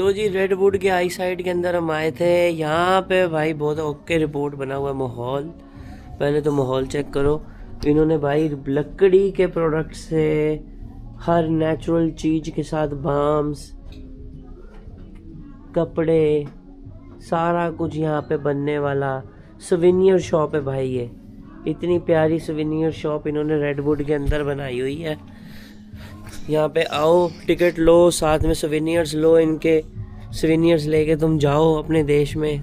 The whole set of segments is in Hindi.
तो जी रेडवुड के आई साइड के अंदर हम आए थे। यहाँ पे भाई बहुत ओके रिपोर्ट बना हुआ है माहौल। पहले तो माहौल चेक करो। इन्होंने भाई लकड़ी के प्रोडक्ट से हर नेचुरल चीज़ के साथ बाम्स, कपड़े, सारा कुछ यहाँ पे बनने वाला सुवेनियर शॉप है भाई। ये इतनी प्यारी सुवेनियर शॉप इन्होंने रेडवुड के अंदर बनाई हुई है। यहाँ पे आओ, टिकट लो, साथ में सुवेनियर्स लो, इनके सुवेनियर्स लेके तुम जाओ अपने देश में।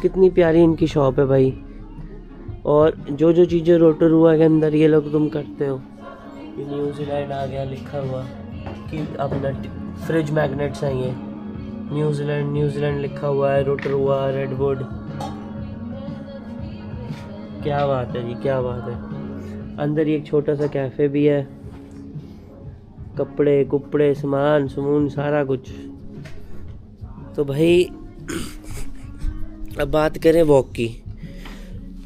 कितनी प्यारी इनकी शॉप है भाई। और जो जो चीज़ें रोटोरुआ के अंदर ये लोग तुम करते हो, ये न्यूजीलैंड आ गया लिखा हुआ कि अपना फ्रिज मैग्नेट्स हैं ये। न्यूजीलैंड लिखा हुआ है, रोटोरुआ, रेडवुड। क्या बात है जी, क्या बात है। अंदर ही एक छोटा सा कैफ़े भी है, कपड़े कुपड़े सामान समून सारा कुछ। तो भाई अब बात करें वॉक की,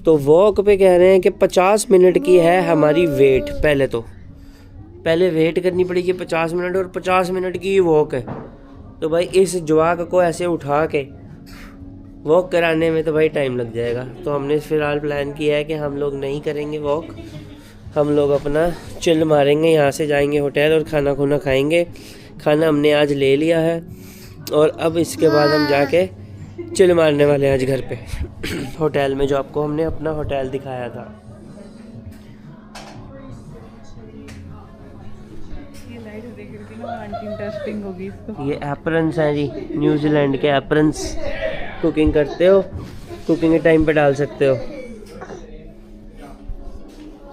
तो वॉक पे कह रहे हैं कि 50 मिनट की है हमारी वेट। पहले वेट करनी पड़ेगी 50 मिनट, और 50 मिनट की वॉक है। तो भाई इस जवाक को ऐसे उठा के वॉक कराने में तो भाई टाइम लग जाएगा। तो हमने फ़िलहाल प्लान किया है कि हम लोग नहीं करेंगे वॉक, हम लोग अपना चिल मारेंगे। यहाँ से जाएंगे होटल और खाना खुना खाएंगे। खाना हमने आज ले लिया है और अब इसके बाद हम जाके चिल मारने वाले हैं आज घर पे होटल में, जो आपको हमने अपना होटल दिखाया था। ये लाइट देख रही थी ना आंटी, इंटरेस्टिंग होगी इसको। ये एप्रन्स हैं जी, न्यूजीलैंड के एप्रन्स। कुकिंग करते हो, कुकिंग के टाइम पे डाल सकते हो।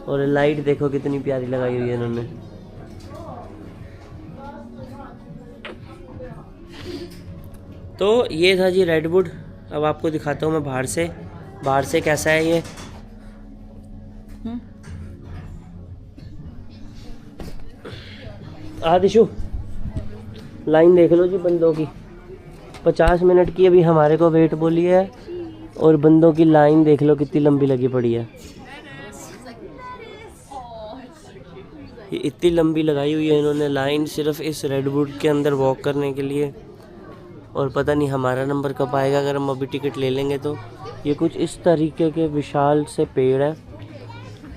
और लाइट देखो कितनी प्यारी लगाई हुई है इन्होंने। तो ये था जी रेडवुड। अब आपको दिखाता हूँ मैं बाहर से कैसा है ये। आदिशु, लाइन देख लो जी बंदों की। 50 मिनट की अभी हमारे को वेट बोली है, और बंदों की लाइन देख लो कितनी लंबी लगी पड़ी है। ये इतनी लंबी लगाई हुई है इन्होंने लाइन सिर्फ इस रेडवुड के अंदर वॉक करने के लिए। और पता नहीं हमारा नंबर कब आएगा अगर हम अभी टिकट ले लेंगे तो। ये कुछ इस तरीके के विशाल से पेड़ हैं,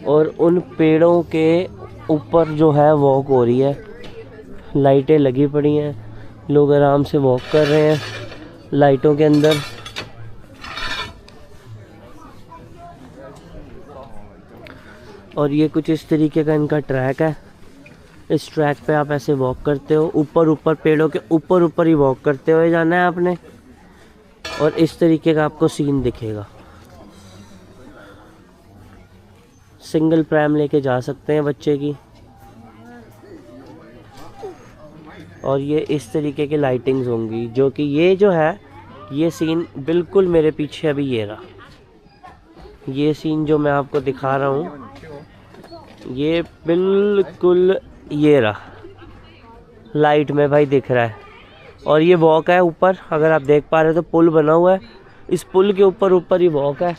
और उन पेड़ों के ऊपर जो है वॉक हो रही है। लाइटें लगी पड़ी हैं, लोग आराम से वॉक कर रहे हैं लाइटों के अंदर। और ये कुछ इस तरीके का इनका ट्रैक है। इस ट्रैक पे आप ऐसे वॉक करते हो, ऊपर पेड़ों के ऊपर ही वॉक करते हुए जाना है आपने। और इस तरीके का आपको सीन दिखेगा। सिंगल प्रैम लेके जा सकते हैं बच्चे की। और ये इस तरीके की लाइटिंग्स होंगी, जो कि ये जो है ये सीन बिल्कुल मेरे पीछे अभी ये रहा। ये सीन जो मैं आपको दिखा रहा हूँ, ये बिल्कुल ये रहा, लाइट में भाई दिख रहा है। और ये वॉक है ऊपर, अगर आप देख पा रहे हो तो पुल बना हुआ है। इस पुल के ऊपर ही वॉक है।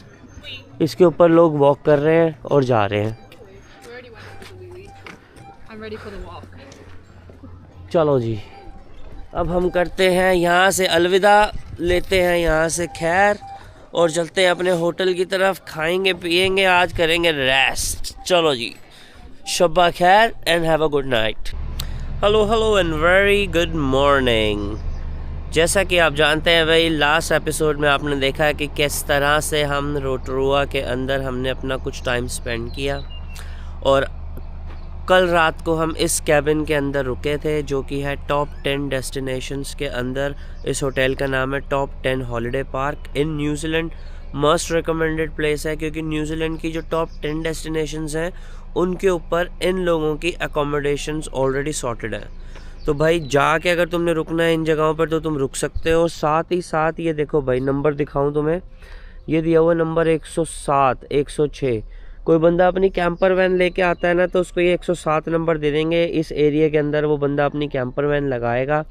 इसके ऊपर लोग वॉक कर रहे हैं और जा रहे हैं। चलो जी, अब हम करते हैं यहाँ से अलविदा, लेते हैं यहाँ से खैर और चलते हैं अपने होटल की तरफ। खाएंगे पिएंगे, आज करेंगे रेस्ट। चलो जी, शब्बा खैर and have a good night. Hello and very good morning. जैसा कि आप जानते हैं भाई, लास्ट एपिसोड में आपने देखा है कि किस तरह से हम रोटोरुआ के अंदर हमने अपना कुछ टाइम स्पेंड किया। और कल रात को हम इस कैबिन के अंदर रुके थे, जो कि है टॉप 10 डेस्टिनेशंस के अंदर। इस होटल का नाम है top 10 holiday park in New Zealand. Must recommended place है, क्योंकि न्यूजीलैंड की जो टॉप 10 डेस्टिनेशंस हैं उनके ऊपर इन लोगों की अकोमोडेशंस ऑलरेडी सॉर्टेड हैं। तो भाई जाके अगर तुमने रुकना है इन जगहों पर तो तुम रुक सकते हो। साथ ही साथ ये देखो भाई, नंबर दिखाऊं तुम्हें, ये दिया हुआ नंबर 107, 106। कोई बंदा अपनी कैंपर वैन लेके आता है ना, तो उसको ये 107 नंबर दे देंगे। इस एरिया के अंदर वो बंदा अपनी कैंपर वैन लगाएगा,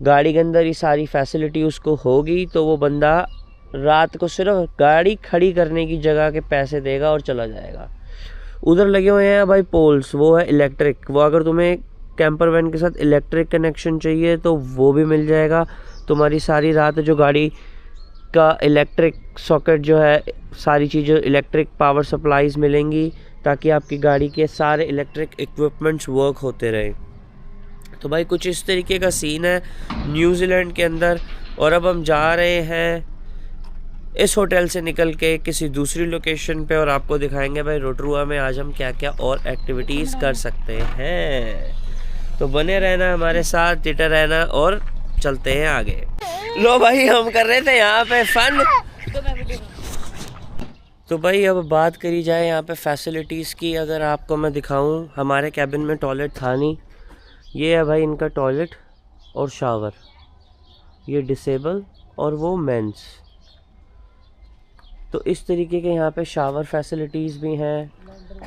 गाड़ी के अंदर ये सारी फैसिलिटी उसको होगी, तो वो बंदा रात को सिर्फ गाड़ी खड़ी करने की जगह के पैसे देगा और चला जाएगा। उधर लगे हुए हैं भाई पोल्स, वो है इलेक्ट्रिक। वो अगर तुम्हें कैंपर वैन के साथ इलेक्ट्रिक कनेक्शन चाहिए तो वो भी मिल जाएगा। तुम्हारी सारी रात जो गाड़ी का इलेक्ट्रिक सॉकेट जो है, सारी चीज़ें इलेक्ट्रिक पावर सप्लाईज मिलेंगी ताकि आपकी गाड़ी के सारे इलेक्ट्रिक इक्विपमेंट्स वर्क होते रहे। तो भाई कुछ इस तरीके का सीन है न्यूजीलैंड के अंदर। और अब हम जा रहे हैं इस होटल से निकल के किसी दूसरी लोकेशन पे और आपको दिखाएंगे भाई रोटरुआ में आज हम क्या क्या और एक्टिविटीज़ कर सकते हैं। तो बने रहना हमारे साथ, टिटर रहना और चलते हैं आगे। लो भाई हम कर रहे थे यहाँ पे फन। तो भाई अब बात करी जाए यहाँ पे फैसिलिटीज़ की, अगर आपको मैं दिखाऊं, हमारे कैबिन में टॉयलेट था नहीं। ये है भाई इनका टॉयलेट और शावर, ये डिसेबल और वो मेंस। तो इस तरीके के यहाँ पे शावर फैसिलिटीज़ भी हैं।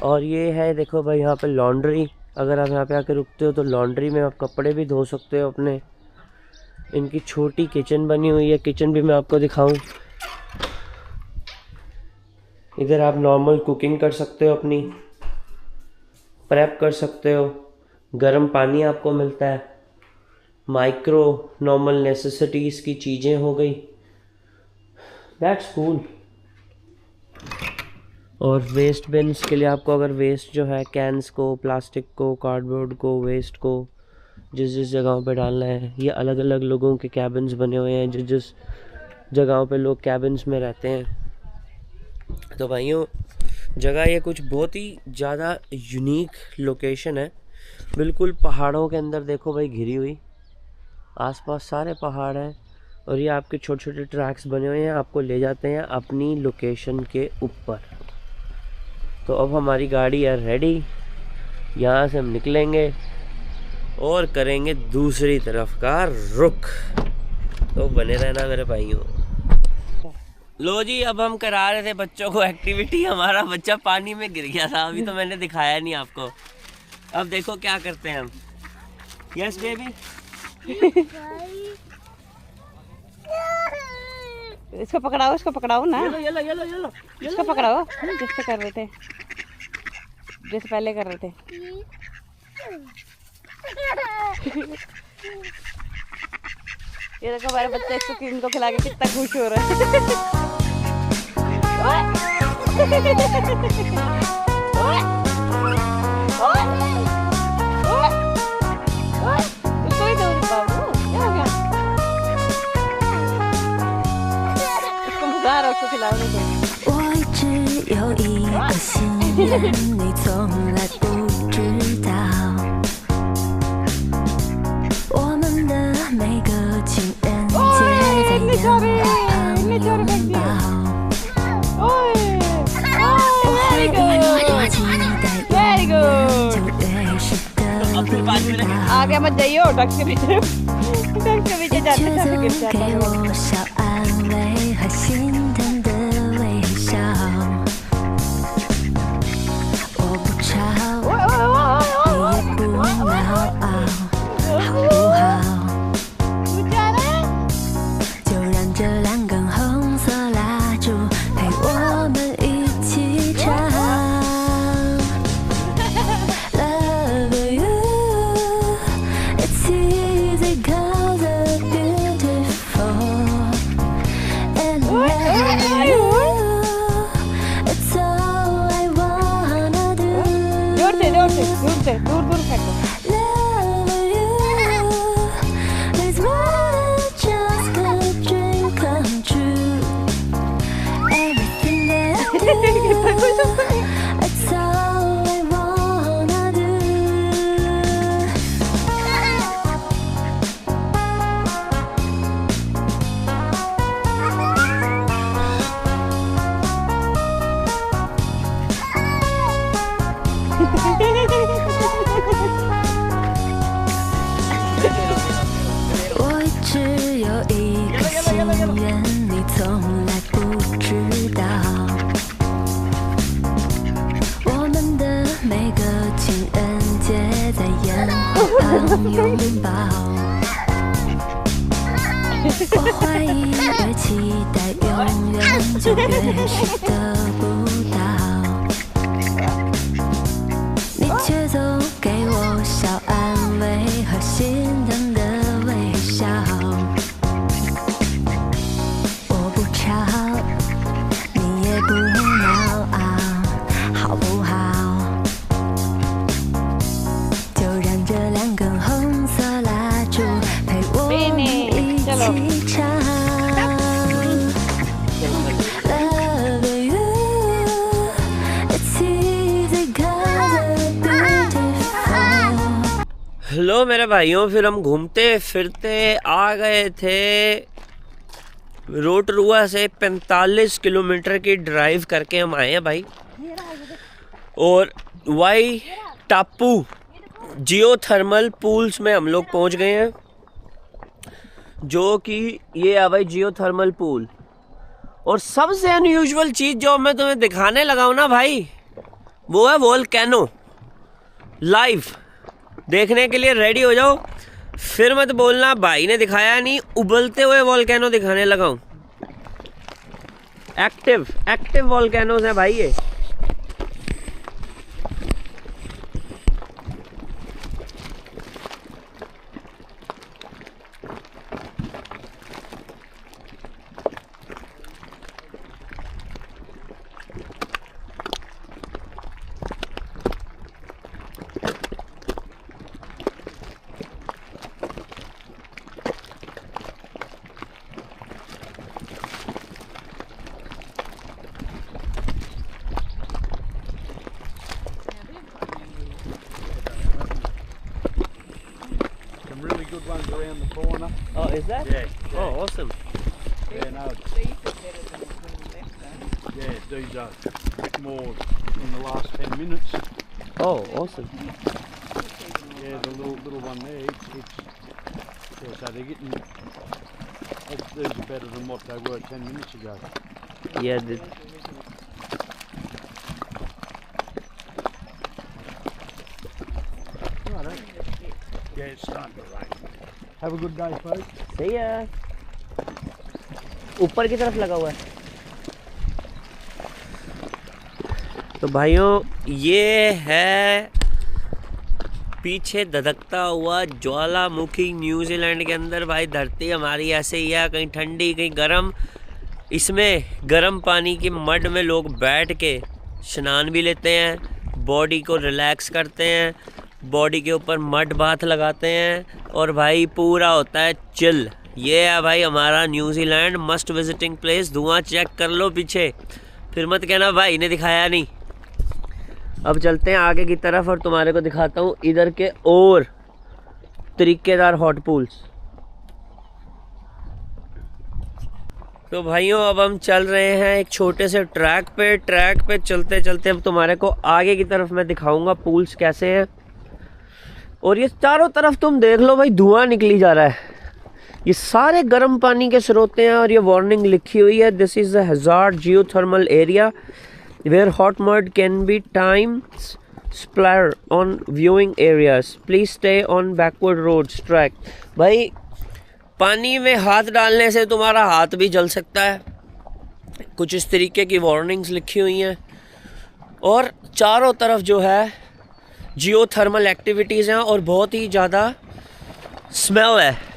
और ये है देखो भाई यहाँ पे लॉन्ड्री, अगर आप यहाँ पे आके रुकते हो तो लॉन्ड्री में आप कपड़े भी धो सकते हो अपने। इनकी छोटी किचन बनी हुई है, किचन भी मैं आपको दिखाऊं। इधर आप नॉर्मल कुकिंग कर सकते हो, अपनी प्रेप कर सकते हो, गर्म पानी आपको मिलता है, माइक्रो नॉर्मल नेसेसिटीज़ की चीज़ें हो गई। That's cool. और वेस्ट बिन्स के लिए आपको अगर वेस्ट जो है कैंस को, प्लास्टिक को, कार्डबोर्ड को, वेस्ट को जिस जिस जगहों पे डालना है, ये अलग अलग लोगों के कैबिन्स बने हुए हैं जिस जिस जगहों पे लोग कैबिन्स में रहते हैं। तो भाइयों जगह ये कुछ बहुत ही ज़्यादा यूनिक लोकेशन है, बिल्कुल पहाड़ों के अंदर देखो भाई घिरी हुई, आसपास सारे पहाड़ हैं और ये आपके छोटे छोटे ट्रैक्स बने हुए हैं, आपको ले जाते हैं अपनी लोकेशन के ऊपर। तो अब हमारी गाड़ी है रेडी, यहाँ से हम निकलेंगे और करेंगे दूसरी तरफ का रुख। तो बने रहना मेरे भाइयों। लो जी अब हम करा रहे थे बच्चों को एक्टिविटी, हमारा बच्चा पानी में गिर गया था, अभी तो मैंने दिखाया नहीं आपको। अब देखो क्या करते हैं हम। Yes baby. इसको पकड़ाओ, इसको पकड़ाओ ना। ये लो। इसको पकड़ाओ जैसे कर रहे थे, जैसे पहले कर रहे थे। ये देखो हमारे बच्चे इसको क्रीम को खिला के कितना खुश हो रहा है। उसको ही दो बाबू, क्या हो गया? इसको मजा आ रहा है, उसको खिलाओ तो। 我一直有一个心愿，你从来不知道。我们的每个情人节在烟花旁拥抱。我会越期待永远，就越是得不到。 आगे मत जाइयो, डक के पीछे जाते却 जाते 总 गिर 给 जाता है। 我小安慰和心疼的微笑。我不吵，你也不闹，好不好？就让这两根红色蜡烛陪我们一起唱。Love you, it's easy 'cause of beautiful. And love you, it's all I wanna do. दूर फेंको। Love you is more than just a dream come true. Everything that I do, it's all I wanna do.我一直有一个心愿，你从来不知道。我们的每个情人节在烟花旁拥抱。我怀疑越期待永远，就越是得不到。你却总给我小安慰 चलो मेरे भाइयों, फिर हम घूमते फिरते आ गए थे रोटरुआ से 45 किलोमीटर की ड्राइव करके हम आए हैं भाई। और वाई टापू जियोथर्मल पूल्स में हम लोग पहुंच गए हैं, जो कि ये है भाई जियोथर्मल पूल। और सबसे अनयूजुअल चीज़ जो मैं तुम्हें दिखाने लगा हूं ना भाई, वो है वोल्केनो। लाइव देखने के लिए रेडी हो जाओ, फिर मत बोलना भाई ने दिखाया नहीं, उबलते हुए वोल्केनो दिखाने लगा हूं। एक्टिव वोल्केनोज हैं भाई ये। Really good ones around the corner. Oh, is that? Yeah. Oh, awesome. Yeah, no. Yeah, these are more in the last 10 minutes. Oh, awesome. Yeah, the little one there, it's yeah, so they're getting, these are better than what they were 10 minutes ago. Yeah, Yeah, it's starting to rain. Have a good day, folks. सही है, ऊपर की तरफ लगा हुआ है। तो भाइयों ये है पीछे धधकता हुआ ज्वालामुखी न्यूजीलैंड के अंदर। भाई धरती हमारी ऐसे ही है, कहीं ठंडी कहीं गर्म। इसमें गर्म पानी के मड में लोग बैठ के स्नान भी लेते हैं, बॉडी को रिलैक्स करते हैं, बॉडी के ऊपर मड बाथ लगाते हैं, और भाई पूरा होता है चिल। ये है भाई हमारा न्यूजीलैंड, मस्ट विजिटिंग प्लेस। धुआं चेक कर लो पीछे, फिर मत कहना भाई ने दिखाया नहीं। अब चलते हैं आगे की तरफ और तुम्हारे को दिखाता हूँ इधर के और तरीकेदार हॉट पूल्स। तो भाइयों अब हम चल रहे हैं एक छोटे से ट्रैक पे चलते चलते अब तुम्हारे को आगे की तरफ मैं दिखाऊंगा पूल्स कैसे हैं। और ये चारों तरफ तुम देख लो भाई, धुआं निकली जा रहा है। ये सारे गर्म पानी के स्रोत हैं और ये वार्निंग लिखी हुई है, this is the hazard geothermal area where hot mud can be times splatter on viewing areas, please stay on backward roads track. भाई पानी में हाथ डालने से तुम्हारा हाथ भी जल सकता है, कुछ इस तरीके की वार्निंग्स लिखी हुई हैं। और चारों तरफ जो है जियोथर्मल एक्टिविटीज़ हैं और बहुत ही ज़्यादा स्मेल है।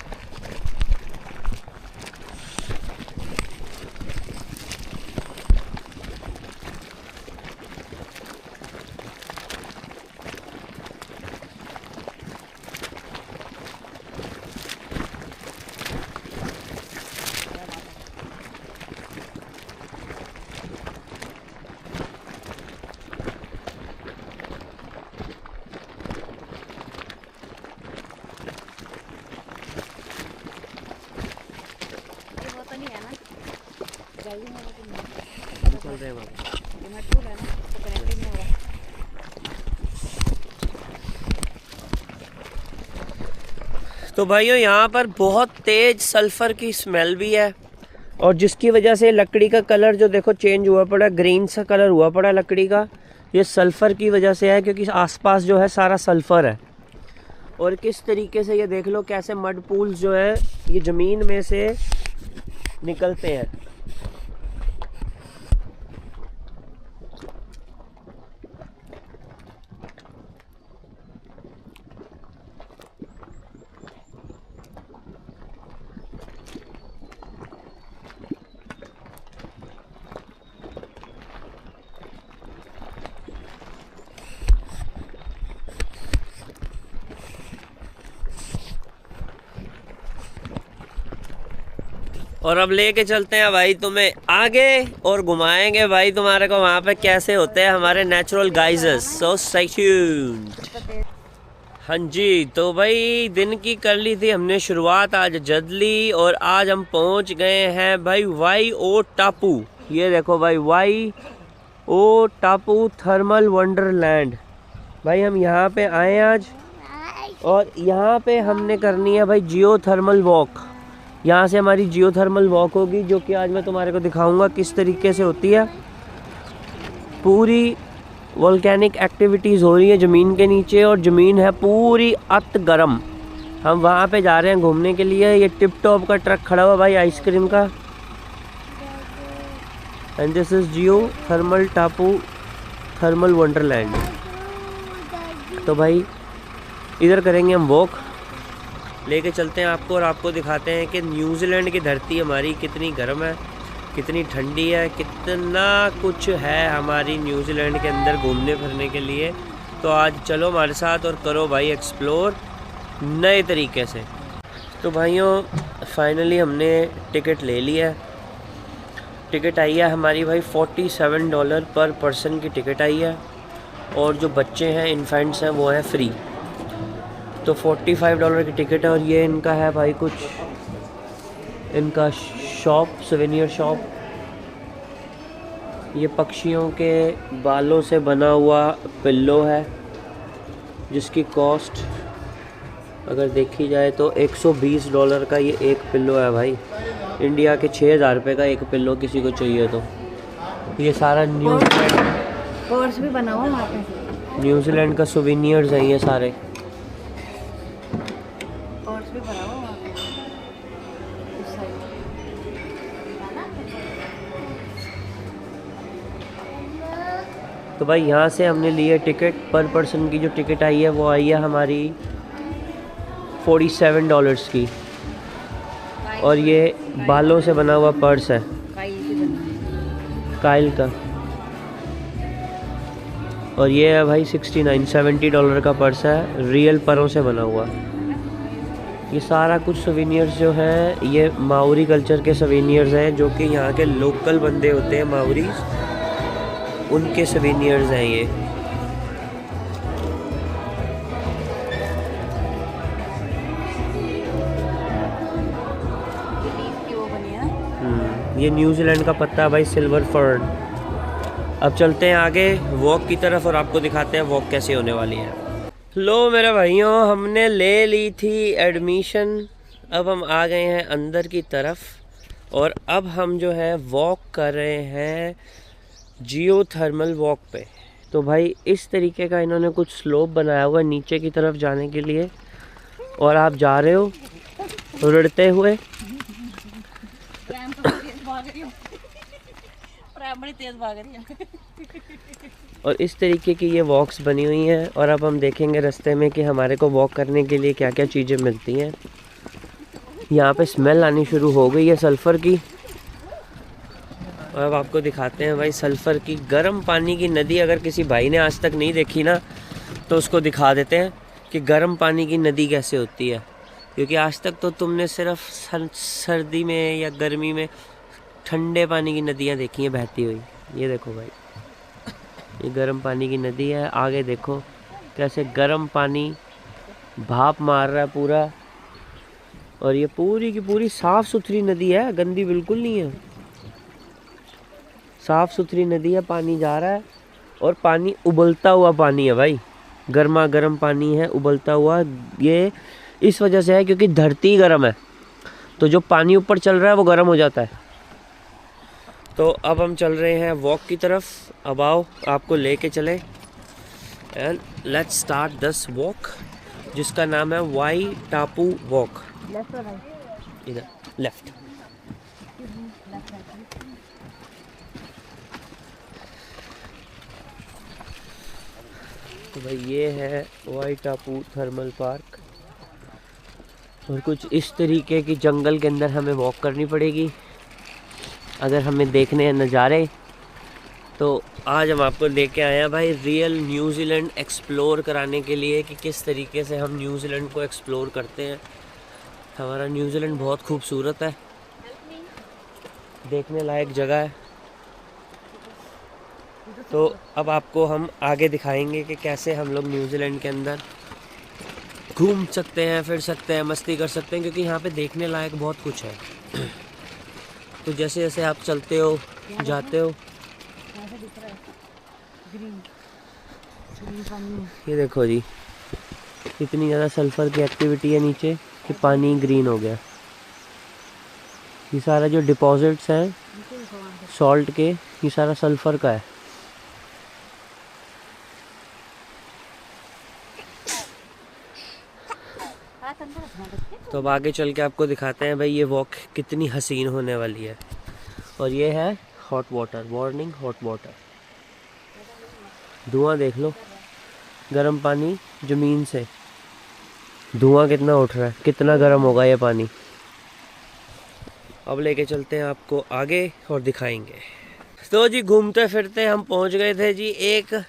चल रहे हैं वहाँ तो भाइयों यहाँ पर बहुत तेज सल्फर की स्मेल भी है, और जिसकी वजह से लकड़ी का कलर जो देखो चेंज हुआ पड़ा, ग्रीन सा कलर हुआ पड़ा लकड़ी का। ये सल्फर की वजह से है, क्योंकि आसपास जो है सारा सल्फर है। और किस तरीके से ये देख लो कैसे मड पूल्स जो है ये ज़मीन में से निकलते हैं। और अब लेके चलते हैं भाई तुम्हें आगे और घुमाएंगे भाई तुम्हारे को वहाँ पे कैसे होते हैं हमारे natural geysers. So stay tuned. हाँ जी, तो भाई दिन की कर ली थी हमने शुरुआत आज जल्दी, और आज हम पहुंच गए हैं भाई वाई ओ टापू। ये देखो भाई, वाई ओ टापू थर्मल वंडरलैंड। भाई हम यहाँ पे आए आज, और यहाँ पे हमने करनी है भाई जियो थर्मल वॉक। यहाँ से हमारी जियो थर्मल वॉक होगी, जो कि आज मैं तुम्हारे को दिखाऊंगा किस तरीके से होती है। पूरी वोल्केनिक एक्टिविटीज़ हो रही है ज़मीन के नीचे, और ज़मीन है पूरी अत गर्म। हम वहाँ पे जा रहे हैं घूमने के लिए। ये टिप टॉप का ट्रक खड़ा हुआ भाई आइसक्रीम का। And this is Jio thermal टापू थर्मल वंडरलैंड। तो भाई इधर करेंगे हम वॉक, लेके चलते हैं आपको, और आपको दिखाते हैं कि न्यूजीलैंड की धरती हमारी कितनी गर्म है, कितनी ठंडी है, कितना कुछ है हमारी न्यूजीलैंड के अंदर घूमने फिरने के लिए। तो आज चलो हमारे साथ और करो भाई एक्सप्लोर नए तरीके से। तो भाइयों फाइनली हमने टिकट ले लिया है। टिकट आई है हमारी भाई $47 पर पर्सन की टिकट आई है, और जो बच्चे हैं इन्फेंट्स हैं वो हैं फ्री। तो $45 की टिकट है, और ये इनका है भाई कुछ इनका शॉप, सोवेनियर शॉप। ये पक्षियों के बालों से बना हुआ पिल्लो है, जिसकी कॉस्ट अगर देखी जाए तो $120 का ये एक पिल्लो है भाई। इंडिया के 6000 रुपये का एक पिल्लो किसी को चाहिए तो। ये सारा पर्स भी बना हुआ वहाँ पे, न्यूजीलैंड का सोवेनियर्स हैं ये सारे। पर्स भी बना हुआ वहाँ पे उस साइड। तो भाई यहाँ से हमने लिए टिकट। पर पर्सन की जो टिकट आई है वो आई है हमारी $47 की, और ये बालों से बना हुआ पर्स है काइल का। और ये है भाई $70 का पर्स है, रियल परों से बना हुआ। ये सारा कुछ सोवेनियर्स जो हैं ये माओरी कल्चर के सोवेनियर्स हैं, जो कि यहाँ के लोकल बंदे होते हैं माओरीज, उनके सोवेनियर्स हैं ये। ये न्यूजीलैंड का पत्ता है भाई, सिल्वर फर्न। अब चलते हैं आगे वॉक की तरफ, और आपको दिखाते हैं वॉक कैसे होने वाली है। लो मेरे भाइयों, हमने ले ली थी एडमिशन। अब हम आ गए हैं अंदर की तरफ, और अब हम जो है वॉक कर रहे हैं जियो थर्मल वॉक पे। तो भाई इस तरीके का इन्होंने कुछ स्लोप बनाया हुआ है नीचे की तरफ जाने के लिए, और आप जा रहे हो रुड़ते हुए। तेज भाग रही है। और इस तरीके की ये वॉक्स बनी हुई हैं, और अब हम देखेंगे रास्ते में कि हमारे को वॉक करने के लिए क्या क्या चीज़ें मिलती हैं। यहाँ पे स्मेल आनी शुरू हो गई है सल्फ़र की, और अब आपको दिखाते हैं भाई सल्फ़र की गर्म पानी की नदी। अगर किसी भाई ने आज तक नहीं देखी ना, तो उसको दिखा देते हैं कि गर्म पानी की नदी कैसे होती है, क्योंकि आज तक तो तुमने सिर्फ सर्दी में या गर्मी में ठंडे पानी की नदियाँ देखी हैं बहती हुई। ये देखो भाई, ये गर्म पानी की नदी है। आगे देखो कैसे गर्म पानी भाप मार रहा है पूरा, और ये पूरी की पूरी साफ़ सुथरी नदी है, गंदी बिल्कुल नहीं है, साफ़ सुथरी नदी है। पानी जा रहा है, और पानी उबलता हुआ पानी है भाई, गर्मा गर्म पानी है उबलता हुआ। ये इस वजह से है क्योंकि धरती गर्म है, तो जो पानी ऊपर चल रहा है वो गर्म हो जाता है। तो अब हम चल रहे हैं वॉक की तरफ। अब आओ आपको लेके चले, and let's start this walk, जिसका नाम है वाई टापू वॉक। इधर लेफ्ट। तो भाई ये है वाई टापू थर्मल पार्क, और कुछ इस तरीके की जंगल के अंदर हमें वॉक करनी पड़ेगी अगर हमें देखने हैं नज़ारे। तो आज हम आपको लेके आए हैं भाई रियल न्यूजीलैंड एक्सप्लोर कराने के लिए, कि किस तरीके से हम न्यूजीलैंड को एक्सप्लोर करते हैं। हमारा न्यूजीलैंड बहुत खूबसूरत है, देखने लायक जगह है। तो अब आपको हम आगे दिखाएंगे कि कैसे हम लोग न्यूजीलैंड के अंदर घूम सकते हैं, फिर सकते हैं, मस्ती कर सकते हैं, क्योंकि यहाँ पे देखने लायक बहुत कुछ है। तो जैसे जैसे आप चलते हो, जाते हो, ये देखो जी, इतनी ज़्यादा सल्फ़र की एक्टिविटी है नीचे कि पानी ग्रीन हो गया। ये सारा जो डिपॉजिट्स हैं सॉल्ट के, ये सारा सल्फ़र का है। तो अब आगे चल के आपको दिखाते हैं भाई ये वॉक कितनी हसीन होने वाली है। और ये है hot water, warning hot water. धुआं देख लो, गर्म पानी ज़मीन से, धुआं कितना उठ रहा है, कितना गर्म होगा ये पानी। अब लेके चलते हैं आपको आगे और दिखाएंगे। तो जी घूमते फिरते हम पहुंच गए थे जी एक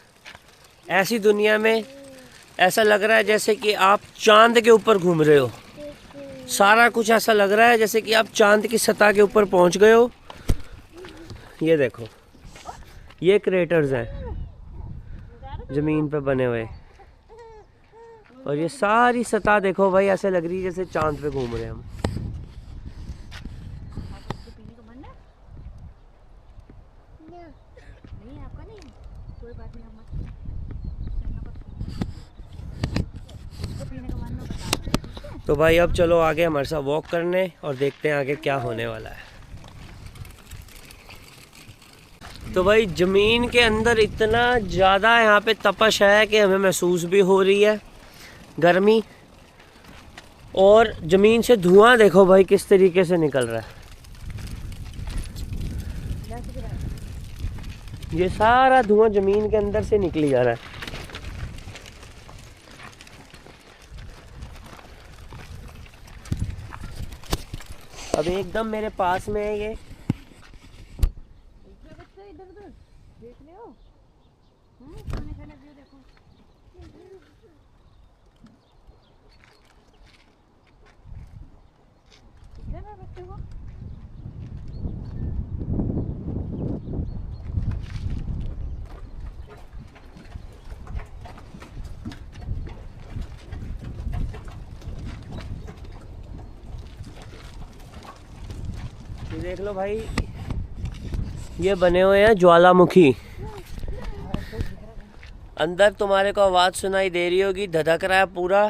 ऐसी दुनिया में, ऐसा लग रहा है जैसे कि आप चांद के ऊपर घूम रहे हो। सारा कुछ ऐसा लग रहा है जैसे कि आप चांद की सतह के ऊपर पहुंच गए हो। ये देखो, ये क्रेटर्स हैं ज़मीन पे बने हुए, और ये सारी सतह देखो भाई, ऐसे लग रही है जैसे चांद पे घूम रहे हैं हम। तो भाई अब चलो आगे हमारे साथ वॉक करने और देखते हैं आगे क्या होने वाला है। तो भाई ज़मीन के अंदर इतना ज़्यादा यहाँ पे तपश है कि हमें महसूस भी हो रही है गर्मी। और ज़मीन से धुआं देखो भाई किस तरीके से निकल रहा है। ये सारा धुआं ज़मीन के अंदर से निकली जा रहा है। अब एकदम मेरे पास में है ये। देख लो भाई, ये बने हुए हैं ज्वालामुखी। अंदर तुम्हारे को आवाज़ सुनाई दे रही होगी, धधक रहा है पूरा,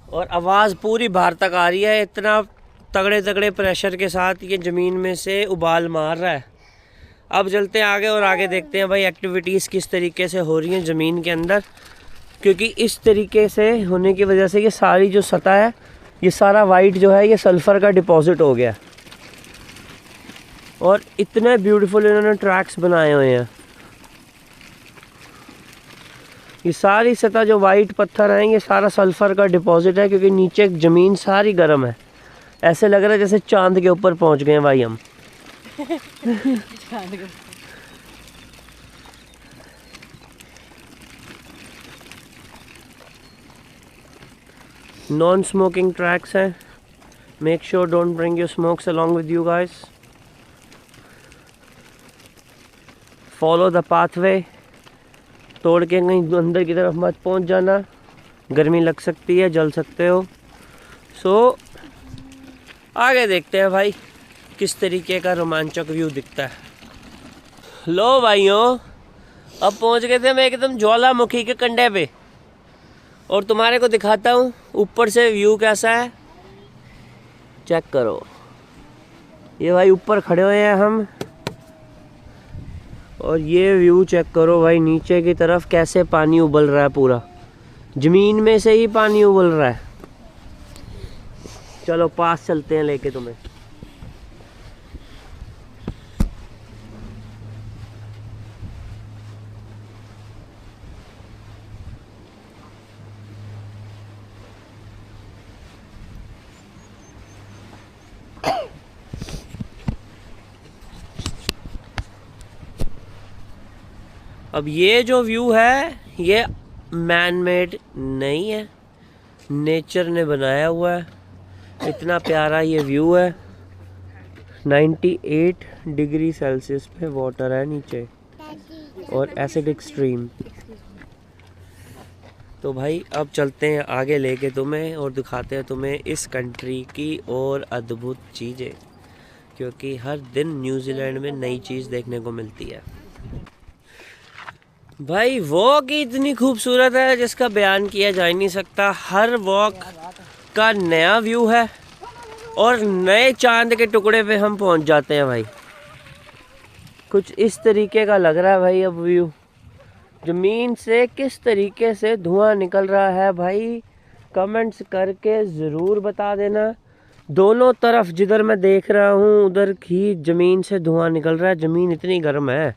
और आवाज़ पूरी बाहर तक आ रही है। इतना तगड़े तगड़े प्रेशर के साथ ये ज़मीन में से उबाल मार रहा है। अब चलते हैं आगे और आगे देखते हैं भाई एक्टिविटीज़ किस तरीके से हो रही हैं ज़मीन के अंदर, क्योंकि इस तरीके से होने की वजह से ये सारी जो सतह है, ये सारा वाइट जो है, ये सल्फ़र का डिपॉजिट हो गया। और इतने ब्यूटीफुल इन्होंने ट्रैक्स बनाए हुए हैं। ये सारी सतह जो वाइट पत्थर हैं, ये सारा सल्फ़र का डिपॉजिट है, क्योंकि नीचे ज़मीन सारी गर्म है। ऐसे लग रहा है जैसे चांद के ऊपर पहुंच गए हैं भाई हम। नॉन स्मोकिंग ट्रैक्स हैं। Make sure don't bring your smokes along with you guys. Follow the pathway, तोड़ के कहीं अंदर की तरफ मत पहुंच जाना, गर्मी लग सकती है, जल सकते हो। सो आगे देखते हैं भाई किस तरीके का रोमांचक व्यू दिखता है। लो भाइयों, अब पहुंच गए थे हम एकदम ज्वालामुखी के कंढे पे, और तुम्हारे को दिखाता हूँ ऊपर से व्यू कैसा है। चेक करो, ये भाई ऊपर खड़े हुए हैं हम, और ये व्यू चेक करो भाई नीचे की तरफ कैसे पानी उबल रहा है। पूरा ज़मीन में से ही पानी उबल रहा है। चलो पास चलते हैं लेके तुम्हें। अब ये जो व्यू है ये मैन मेड नहीं है, नेचर ने बनाया हुआ है। इतना प्यारा ये व्यू है। 98 डिग्री सेल्सियस पे वाटर है नीचे, और एसिडिक स्ट्रीम। तो भाई अब चलते हैं आगे लेके तुम्हें और दिखाते हैं तुम्हें इस कंट्री की और अद्भुत चीज़ें, क्योंकि हर दिन न्यूजीलैंड में नई चीज़ देखने को मिलती है। भाई वॉक ही इतनी खूबसूरत है जिसका बयान किया जा ही नहीं सकता। हर वॉक का नया व्यू है और नए चांद के टुकड़े पे हम पहुंच जाते हैं भाई। कुछ इस तरीके का लग रहा है भाई अब व्यू। ज़मीन से किस तरीके से धुआं निकल रहा है भाई, कमेंट्स करके ज़रूर बता देना। दोनों तरफ जिधर मैं देख रहा हूँ उधर ही ज़मीन से धुआं निकल रहा है। ज़मीन इतनी गर्म है,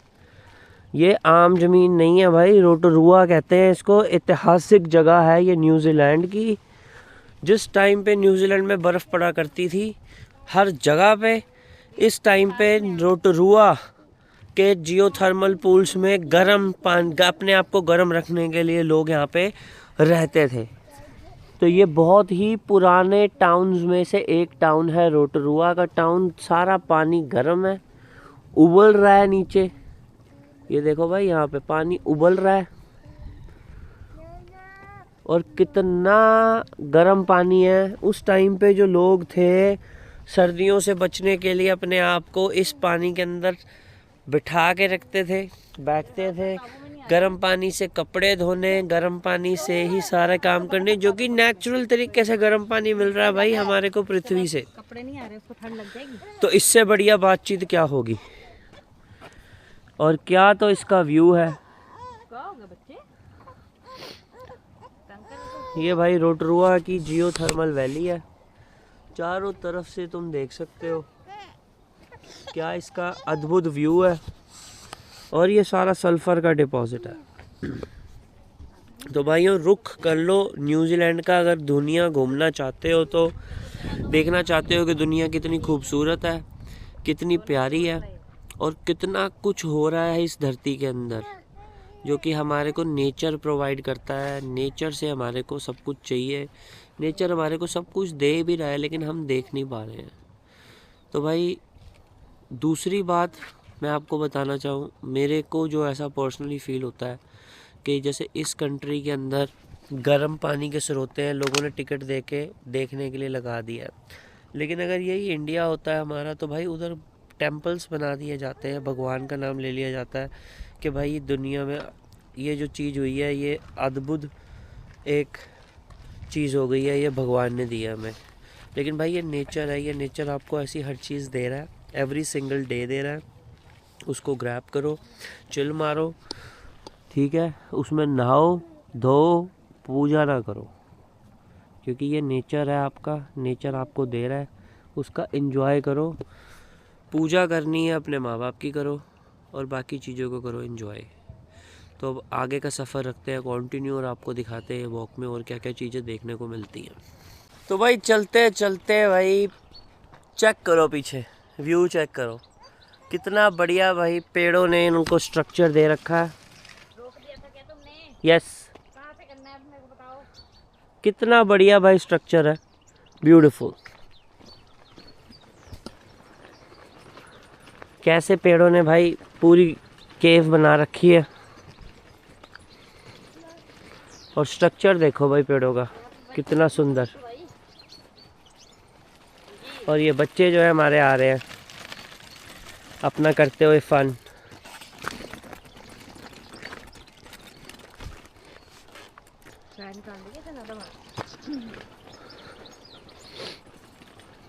ये आम ज़मीन नहीं है भाई, रोटोरुआ कहते हैं इसको। ऐतिहासिक जगह है ये न्यूजीलैंड की। जिस टाइम पे न्यूजीलैंड में बर्फ़ पड़ा करती थी हर जगह पे, इस टाइम पे रोटोरुआ के जियोथर्मल पूल्स में गर्म पानी, अपने आप को गर्म रखने के लिए लोग यहाँ पे रहते थे। तो ये बहुत ही पुराने टाउन्स में से एक टाउन है रोटोरुआ का टाउन। सारा पानी गर्म है, उबल रहा है नीचे। ये देखो भाई यहाँ पे पानी उबल रहा है और कितना गर्म पानी है। उस टाइम पे जो लोग थे सर्दियों से बचने के लिए अपने आप को इस पानी के अंदर बिठा के रखते थे, बैठते थे, गर्म पानी से कपड़े धोने, गर्म पानी से ही सारे काम करने, जो कि नेचुरल तरीके से गर्म पानी मिल रहा है भाई हमारे को पृथ्वी से। कपड़े नहीं आ रहे, उसको ठंड लग जाएगी। तो इससे बढ़िया बातचीत क्या होगी। और क्या तो इसका व्यू है। ये भाई रोटोरुआ की जियोथर्मल वैली है, चारों तरफ से तुम देख सकते हो क्या इसका अद्भुत व्यू है। और ये सारा सल्फर का डिपॉजिट है। तो भाइयों रुख कर लो न्यूजीलैंड का। अगर दुनिया घूमना चाहते हो तो देखना चाहते हो कि दुनिया कितनी खूबसूरत है, कितनी प्यारी है और कितना कुछ हो रहा है इस धरती के अंदर, जो कि हमारे को नेचर प्रोवाइड करता है। नेचर से हमारे को सब कुछ चाहिए, नेचर हमारे को सब कुछ दे भी रहा है लेकिन हम देख नहीं पा रहे हैं। तो भाई दूसरी बात मैं आपको बताना चाहूँ, मेरे को जो ऐसा पर्सनली फ़ील होता है कि जैसे इस कंट्री के अंदर गर्म पानी के स्रोत हैं, लोगों ने टिकट दे के देखने के लिए लगा दिया है। लेकिन अगर यही इंडिया होता है हमारा तो भाई उधर टेम्पल्स बना दिए जाते हैं, भगवान का नाम ले लिया जाता है कि भाई दुनिया में ये जो चीज़ हुई है ये अद्भुत एक चीज़ हो गई है, ये भगवान ने दिया हमें। लेकिन भाई ये नेचर है, ये नेचर आपको ऐसी हर चीज़ दे रहा है, एवरी सिंगल डे दे रहा है। उसको ग्रैब करो, चिल मारो, ठीक है, उसमें नहाओ धो, पूजा ना करो, क्योंकि ये नेचर है आपका, नेचर आपको दे रहा है, उसका एंजॉय करो। पूजा करनी है अपने माँ बाप की करो और बाकी चीज़ों को करो एंजॉय। तो अब आगे का सफ़र रखते हैं कंटिन्यू और आपको दिखाते हैं वॉक में और क्या क्या चीज़ें देखने को मिलती हैं। तो भाई चलते चलते भाई चेक करो, पीछे व्यू चेक करो कितना बढ़िया भाई पेड़ों ने इनको स्ट्रक्चर दे रखा है। रोक दिया था क्या तुमने? यस, कहाँ से करना है मेरे को बताओ। कितना बढ़िया भाई स्ट्रक्चर है, ब्यूटीफुल। कैसे पेड़ों ने भाई पूरी केव बना रखी है और स्ट्रक्चर देखो भाई पेड़ों का कितना सुंदर। और ये बच्चे जो है हमारे आ रहे हैं अपना करते हुए फन।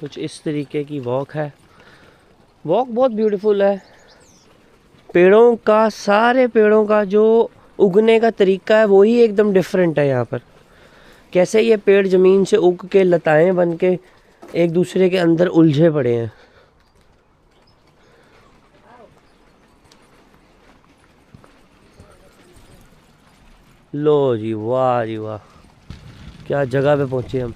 कुछ इस तरीके की वॉक है, वॉक बहुत ब्यूटीफुल है। पेड़ों का, सारे पेड़ों का जो उगने का तरीका है वो ही एकदम डिफरेंट है यहाँ पर। कैसे ये पेड़ ज़मीन से उग के लताएं बन के एक दूसरे के अंदर उलझे पड़े हैं। लो जी वाह जी वाह, क्या जगह पे पहुँचे हम।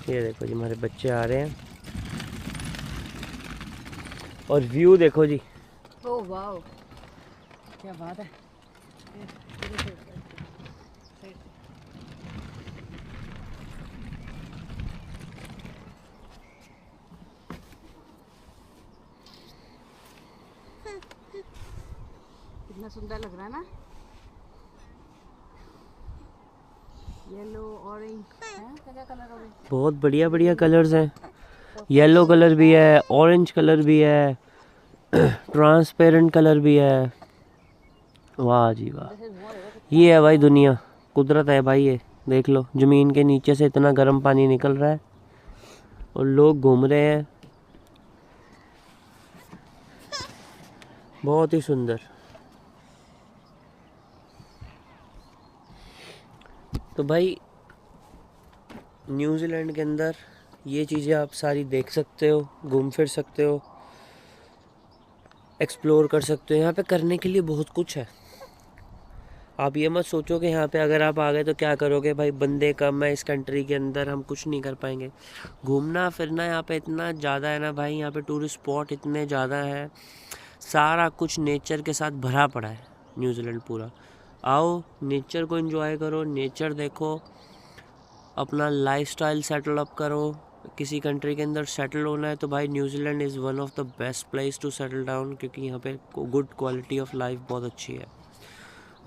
ये देखो जी हमारे बच्चे आ रहे हैं और व्यू देखो जी। ओह वाह, क्या बात है। कितना सुंदर लग रहा है ना, येलो ऑरेंज है, क्या कलर ऑरेंज, बहुत बढ़िया बढ़िया कलर्स हैं। येलो कलर भी है, ऑरेंज कलर भी है, ट्रांसपेरेंट कलर भी है। वाह जी वाह, ये है भाई दुनिया, कुदरत है भाई। ये देख लो, ज़मीन के नीचे से इतना गर्म पानी निकल रहा है और लोग घूम रहे हैं। बहुत ही सुंदर। तो भाई न्यूजीलैंड के अंदर ये चीज़ें आप सारी देख सकते हो, घूम फिर सकते हो, एक्सप्लोर कर सकते हो। यहाँ पे करने के लिए बहुत कुछ है। आप ये मत सोचो कि यहाँ पे अगर आप आ गए तो क्या करोगे, भाई बंदे कम है इस कंट्री के अंदर, हम कुछ नहीं कर पाएंगे। घूमना फिरना यहाँ पे इतना ज़्यादा है ना भाई, यहाँ पे टूरिस्ट स्पॉट इतने ज़्यादा हैं, सारा कुछ नेचर के साथ भरा पड़ा है न्यूजीलैंड पूरा। आओ नेचर को एंजॉय करो, नेचर देखो, अपना लाइफस्टाइल सेटल अप करो। किसी कंट्री के अंदर सेटल होना है तो भाई New Zealand is one of the best place to settle down, क्योंकि यहाँ पे गुड क्वालिटी ऑफ लाइफ बहुत अच्छी है।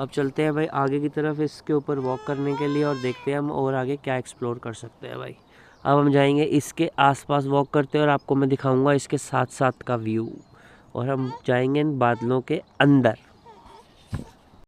अब चलते हैं भाई आगे की तरफ इसके ऊपर वॉक करने के लिए और देखते हैं हम और आगे क्या एक्सप्लोर कर सकते हैं भाई। अब हम जाएंगे इसके आसपास वॉक करते हैं और आपको मैं दिखाऊंगा इसके साथ साथ का व्यू, और हम जाएंगे इन बादलों के अंदर।